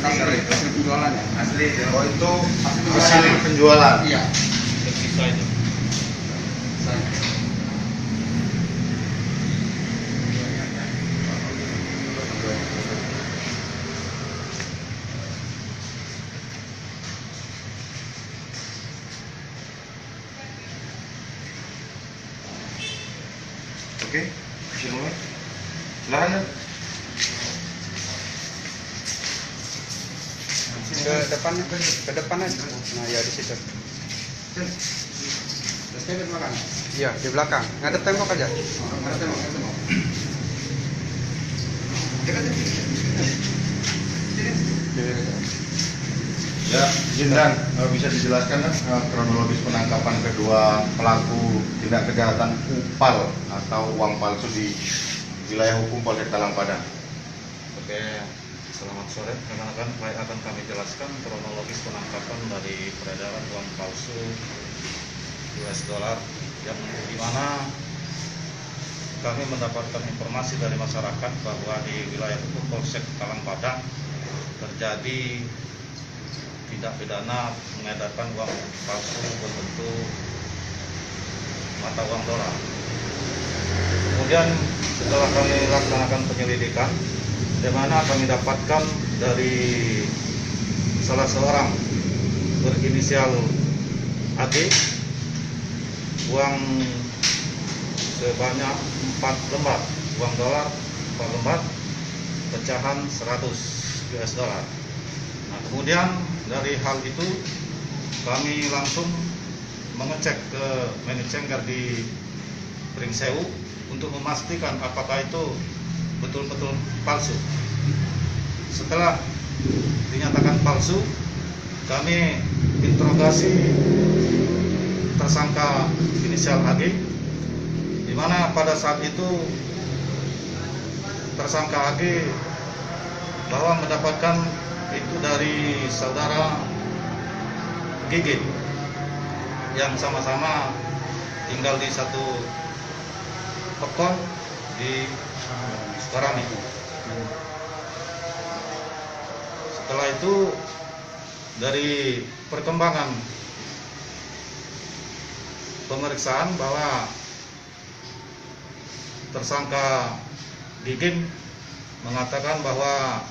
hasil penjualan ya. Asli. Oh itu Hasil hasil penjualan. Iya. Terpisah itu. Oke, bisa mulai. Silakan. Ke depan aja. Nah, ya di situ. Terus di belakang. Iya, di belakang. Ngadep tembok aja. Ngadep tembok. Ya, izin dan bisa dijelaskan kronologis penangkapan kedua pelaku tindak kejahatan upal atau uang palsu di wilayah hukum Polsek Talang Padang. Oke, selamat sore rekan-rekan. Baik, akan kami jelaskan kronologis penangkapan dari peredaran uang palsu US dollar yang dimana kami mendapatkan informasi dari masyarakat bahwa di wilayah hukum Polsek Talang Padang terjadi tindak pidana mengedarkan uang palsu berbentuk mata uang dolar. Kemudian setelah kami laksanakan penyelidikan, di mana kami dapatkan dari salah seorang berinisial AG uang sebanyak 4 lembar uang dolar, 4 lembar pecahan 100 US dollar. Nah, kemudian dari hal itu kami langsung mengecek ke manajer di Pringsewu untuk memastikan apakah itu betul-betul palsu. Setelah dinyatakan palsu, kami interogasi tersangka inisial AG, di mana pada saat itu tersangka AG bahwa mendapatkan itu dari saudara Gigit yang sama-sama tinggal di satu pekon di Sukarami. Setelah itu dari perkembangan pemeriksaan bahwa tersangka Gigit mengatakan bahwa